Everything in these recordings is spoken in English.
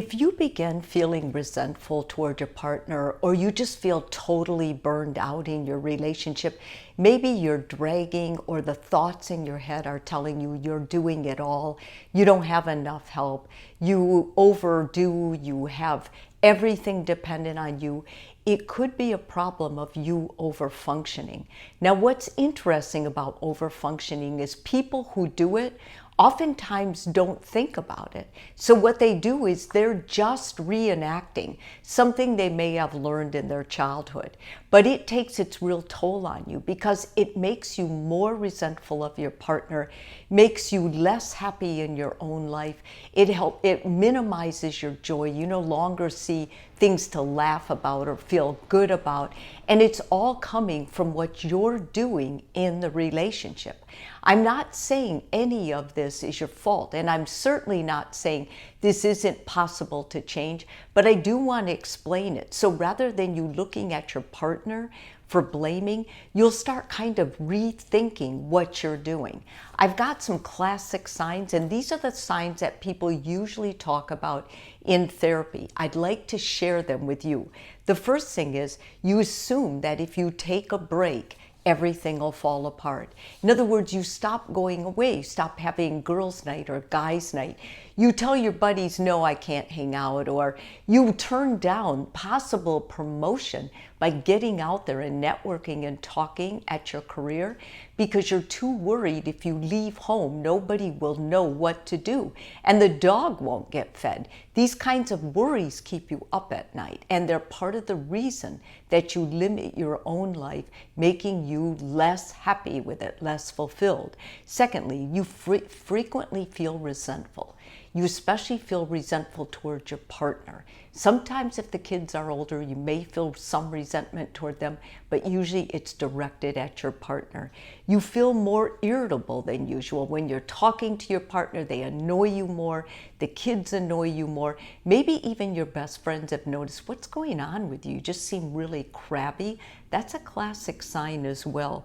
If you begin feeling resentful toward your partner, or you just feel totally burned out in your relationship, maybe you're dragging, or the thoughts in your head are telling you you're doing it all, you don't have enough help, you overdo, you have everything dependent on you, it could be a problem of you overfunctioning. Now, what's interesting about overfunctioning is people who do it oftentimes don't think about it. So what they do is they're just reenacting something they may have learned in their childhood. But it takes its real toll on you because it makes you more resentful of your partner, makes you less happy in your own life. It minimizes your joy. You no longer see things to laugh about or feel good about. And it's all coming from what you're doing in the relationship. I'm not saying any of this is your fault, and I'm certainly not saying this isn't possible to change, but I do want to explain it. So rather than you looking at your partner for blaming, you'll start kind of rethinking what you're doing. I've got some classic signs, and these are the signs that people usually talk about in therapy. I'd like to share them with you. The first thing is you assume that if you take a break, everything will fall apart. In other words, you stop going away, you stop having girls' night or guys' night. You tell your buddies, no, I can't hang out, or you turn down possible promotion by getting out there and networking and talking at your career because you're too worried if you leave home, nobody will know what to do and the dog won't get fed. These kinds of worries keep you up at night, and they're part of the reason that you limit your own life, making you less happy with it, less fulfilled. Secondly, you frequently feel resentful. You especially feel resentful towards your partner. Sometimes if the kids are older, you may feel some resentment toward them, but usually it's directed at your partner. You feel more irritable than usual. When you're talking to your partner, they annoy you more, the kids annoy you more. Maybe even your best friends have noticed, what's going on with you? You just seem really crabby. That's a classic sign as well.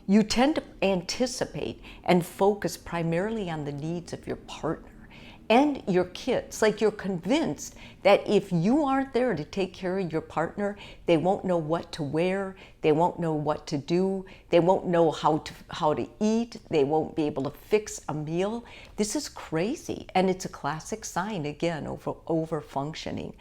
You tend to anticipate and focus primarily on the needs of your partner and your kids. Like you're convinced that if you aren't there to take care of your partner, they won't know what to wear, they won't know what to do, they won't know how to eat, they won't be able to fix a meal. This is crazy, and it's a classic sign, again, over functioning.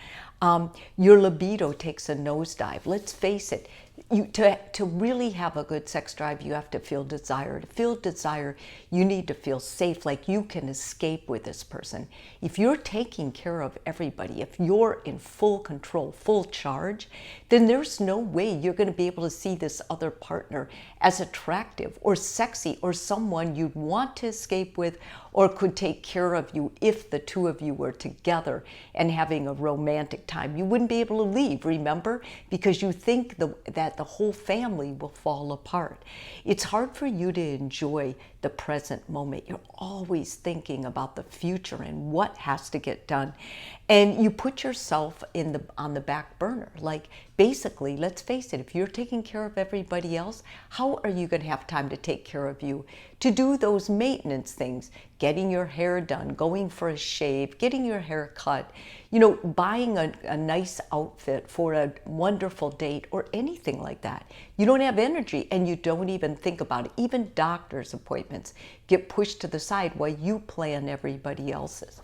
Your libido takes a nosedive. Let's face it, to really have a good sex drive, you have to feel desire. To feel desire, you need to feel safe, like you can escape with this person. If you're taking care of everybody, if you're in full control, full charge, then there's no way you're going to be able to see this other partner as attractive or sexy or someone you'd want to escape with or could take care of you if the two of you were together and having a romantic time. You wouldn't be able to leave, remember? Because you think that the whole family will fall apart. It's hard for you to enjoy the present moment. You're always thinking about the future and what has to get done. And you put yourself on the back burner. Like, basically, let's face it, if you're taking care of everybody else, how are you going to have time to take care of you? To do those maintenance things, getting your hair done, going for a shave, getting your hair cut, buying a nice outfit for a wonderful date or anything like that. You don't have energy and you don't even think about it. Even doctor's appointments get pushed to the side while you plan everybody else's.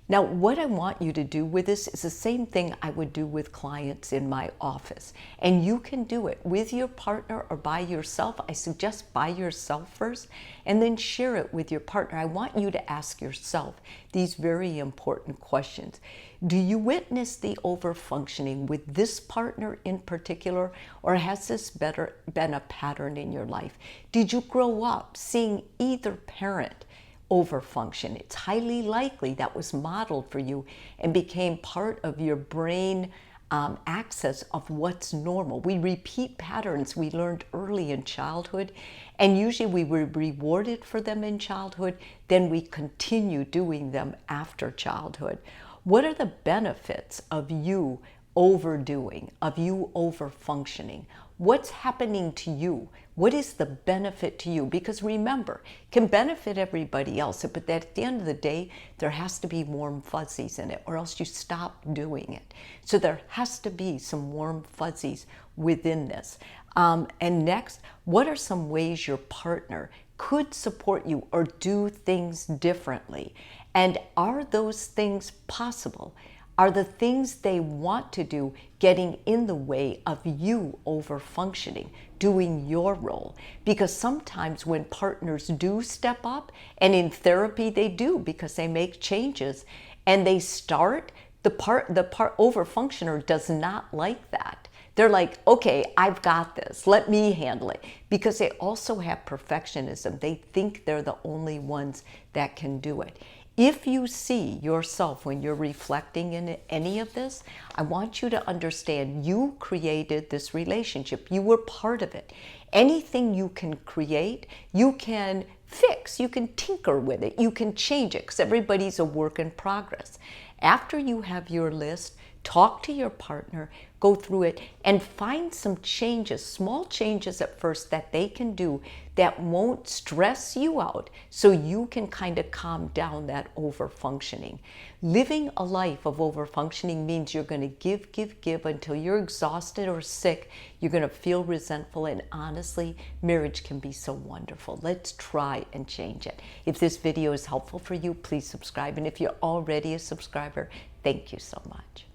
Now, what I want you to do with this is the same thing I would do with clients in my office. And you can do it with your partner or by yourself. I suggest by yourself first, and then share it with your partner. I want you to ask yourself these very important questions. Do you witness the overfunctioning with this partner in particular, or has this been a pattern in your life? Did you grow up seeing either parent overfunction? It's highly likely that was modeled for you and became part of your brain access of what's normal. We repeat patterns we learned early in childhood, and usually we were rewarded for them in childhood, then we continue doing them after childhood. What are the benefits of you overdoing, of you overfunctioning? What's happening to you? What is the benefit to you? Because remember, it can benefit everybody else, but at the end of the day, there has to be warm fuzzies in it, or else you stop doing it. So there has to be some warm fuzzies within this. And next, what are some ways your partner could support you or do things differently? And are those things possible? Are the things they want to do getting in the way of you over-functioning, doing your role? Because sometimes when partners do step up, and in therapy they do because they make changes, and they start, the over-functioner does not like that. They're like, okay, I've got this. Let me handle it. Because they also have perfectionism. They think they're the only ones that can do it. If you see yourself when you're reflecting in any of this, I want you to understand you created this relationship. You were part of it. Anything you can create, you can fix. You can tinker with it. You can change it because everybody's a work in progress. After you have your list, talk to your partner, go through it, and find some changes, small changes at first that they can do that won't stress you out so you can kind of calm down that over-functioning. Living a life of over-functioning means you're going to give until you're exhausted or sick. You're going to feel resentful, and honestly, marriage can be so wonderful. Let's try and change it. If this video is helpful for you, please subscribe. And if you're already a subscriber, thank you so much.